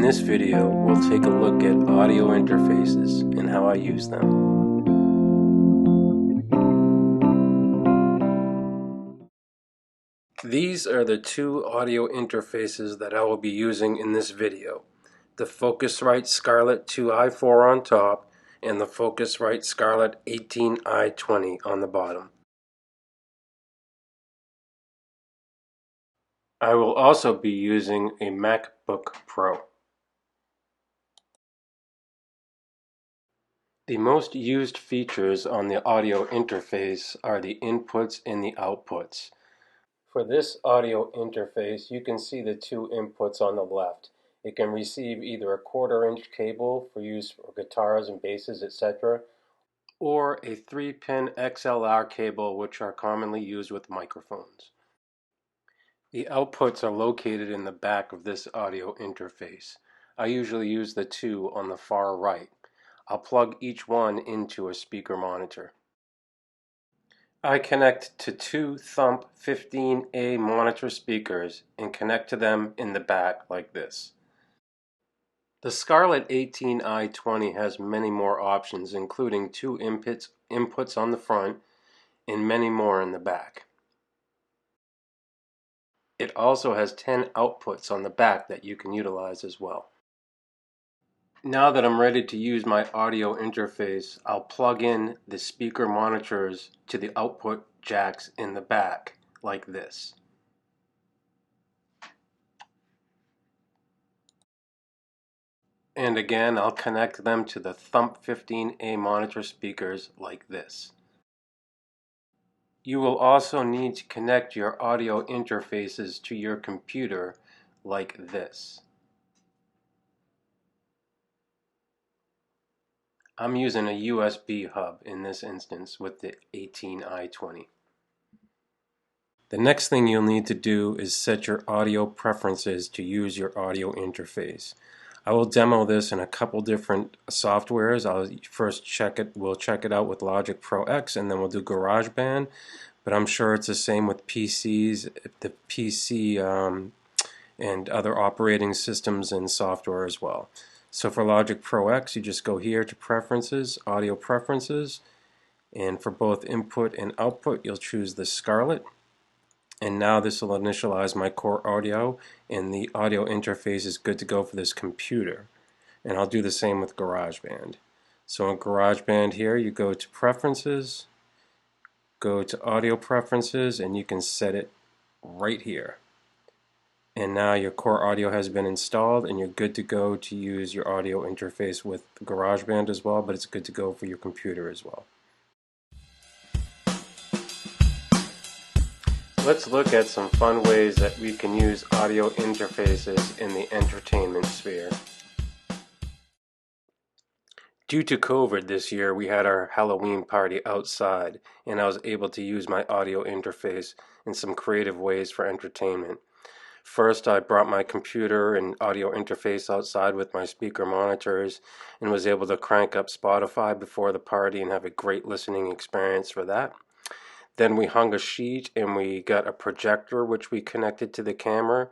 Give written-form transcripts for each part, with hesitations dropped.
this video, we'll take a look at audio interfaces and how I use them. These are the two audio interfaces that I will be using in this video. The Focusrite Scarlett 2i4 on top and the Focusrite Scarlett 18i20 on the bottom. I will also be using a MacBook Pro. The most used features on the audio interface are the inputs and the outputs. For this audio interface, you can see the two inputs on the left. It can receive either a 1/4-inch cable for use for guitars and basses, etc., or a 3-pin XLR cable, which are commonly used with microphones. The outputs are located in the back of this audio interface. I usually use the two on the far right. I'll plug each one into a speaker monitor. I connect to two Thump 15A monitor speakers and connect to them in the back like this. The Scarlett 18i20 has many more options, including two inputs on the front and many more in the back. It also has 10 outputs on the back that you can utilize as well. Now that I'm ready to use my audio interface, I'll plug in the speaker monitors to the output jacks in the back, like this. And again, I'll connect them to the Thump 15A monitor speakers like this. You will also need to connect your audio interfaces to your computer like this. I'm using a USB hub in this instance with the 18i20. The next thing you'll need to do is set your audio preferences to use your audio interface. I will demo this in a couple different softwares. We'll check it out with Logic Pro X, and then we'll do GarageBand. But I'm sure it's the same with PCs, the PC and other operating systems and software as well. So for Logic Pro X, you just go here to Preferences, Audio Preferences, and for both input and output, you'll choose the Scarlett. And now this will initialize my core audio, and the audio interface is good to go for this computer. And I'll do the same with GarageBand. So in GarageBand here, you go to Preferences, go to Audio Preferences, and you can set it right here. And now your core audio has been installed, and you're good to go to use your audio interface with GarageBand as well, but it's good to go for your computer as well. Let's look at some fun ways that we can use audio interfaces in the entertainment sphere. Due to COVID this year, we had our Halloween party outside, and I was able to use my audio interface in some creative ways for entertainment. First, I brought my computer and audio interface outside with my speaker monitors and was able to crank up Spotify before the party and have a great listening experience for that. Then we hung a sheet and we got a projector which we connected to the camera,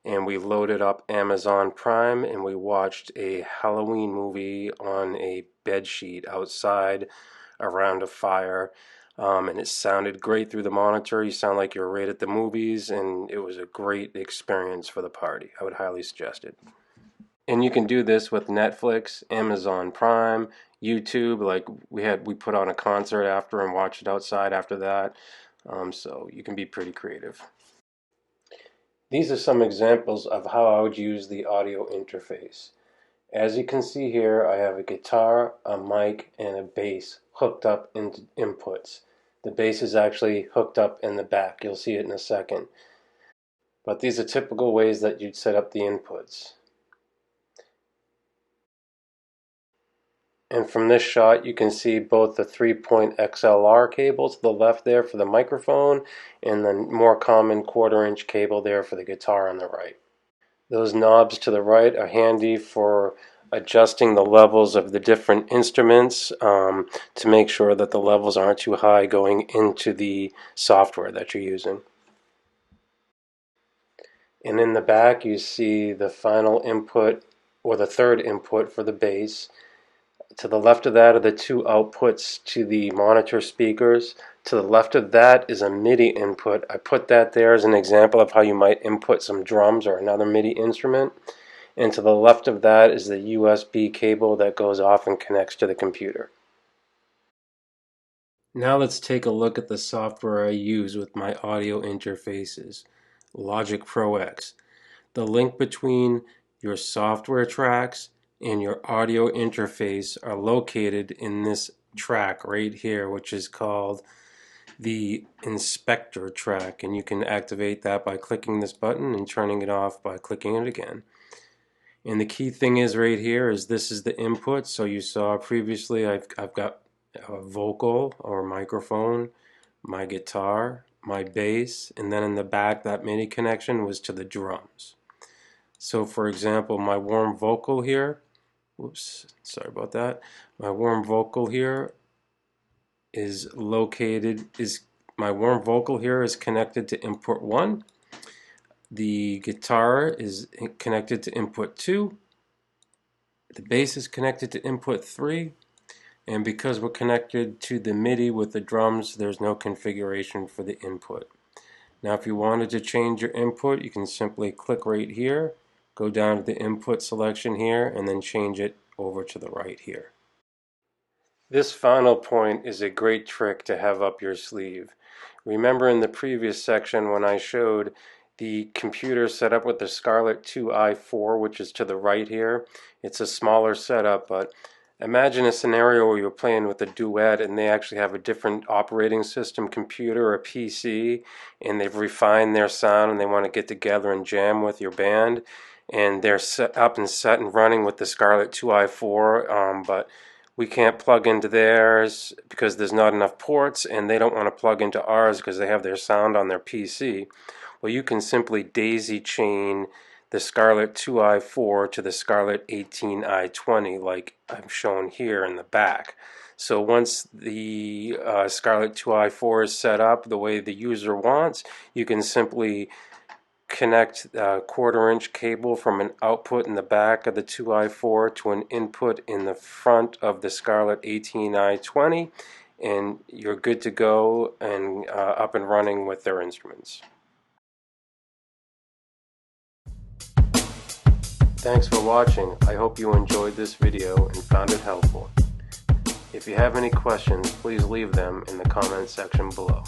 and we loaded up Amazon Prime and we watched a Halloween movie on a bed sheet outside around a fire. And it sounded great through the monitor. You sound like you're right at the movies, and it was a great experience for the party. I would highly suggest it. And you can do this with Netflix, Amazon Prime, YouTube. Like we put on a concert after and watched it outside after that. So you can be pretty creative. These are some examples of how I would use the audio interface. As you can see here, I have a guitar, a mic, and a bass hooked up into inputs. The bass is actually hooked up in the back. You'll see it in a second. But these are typical ways that you'd set up the inputs. And from this shot, you can see both the 3-point XLR cable to the left there for the microphone, and the more common 1/4-inch cable there for the guitar on the right. Those knobs to the right are handy for adjusting the levels of the different instruments to make sure that the levels aren't too high going into the software that you're using. And in the back you see the final input or the third input for the bass. To the left of that are the two outputs to the monitor speakers. To the left of that is a MIDI input. I put that there as an example of how you might input some drums or another MIDI instrument. And to the left of that is the USB cable that goes off and connects to the computer. Now let's take a look at the software I use with my audio interfaces, Logic Pro X. The link between your software tracks and your audio interface are located in this track right here, which is called the inspector track, and you can activate that by clicking this button and turning it off by clicking it again. And the key thing is right here is this is the input. So you saw previously I've got a vocal or microphone, my guitar, my bass, and then in the back that MIDI connection was to the drums. So for example, my warm vocal here, whoops, sorry about that. My warm vocal here is connected to input 1. The guitar is connected to input 2. The bass is connected to input 3. And because we're connected to the MIDI with the drums, there's no configuration for the input. Now if you wanted to change your input, you can simply click right here, go down to the input selection here, and then change it over to the right here. This final point is a great trick to have up your sleeve. Remember in the previous section when I showed the computer set up with the Scarlett 2i4, which is to the right here. It's a smaller setup, but imagine a scenario where you're playing with a duet and they actually have a different operating system computer or PC, and they've refined their sound and they want to get together and jam with your band, and they're set up and set and running with the Scarlett 2i4, but we can't plug into theirs because there's not enough ports, and they don't want to plug into ours because they have their sound on their PC. Well, you can simply daisy chain the Scarlett 2i4 to the Scarlett 18i20 like I've shown here in the back. So once the Scarlett 2i4 is set up the way the user wants, you can simply connect a 1/4-inch cable from an output in the back of the 2i4 to an input in the front of the Scarlett 18i20, and you're good to go and up and running with their instruments. Thanks for watching. I hope you enjoyed this video and found it helpful. If you have any questions, please leave them in the comment section below.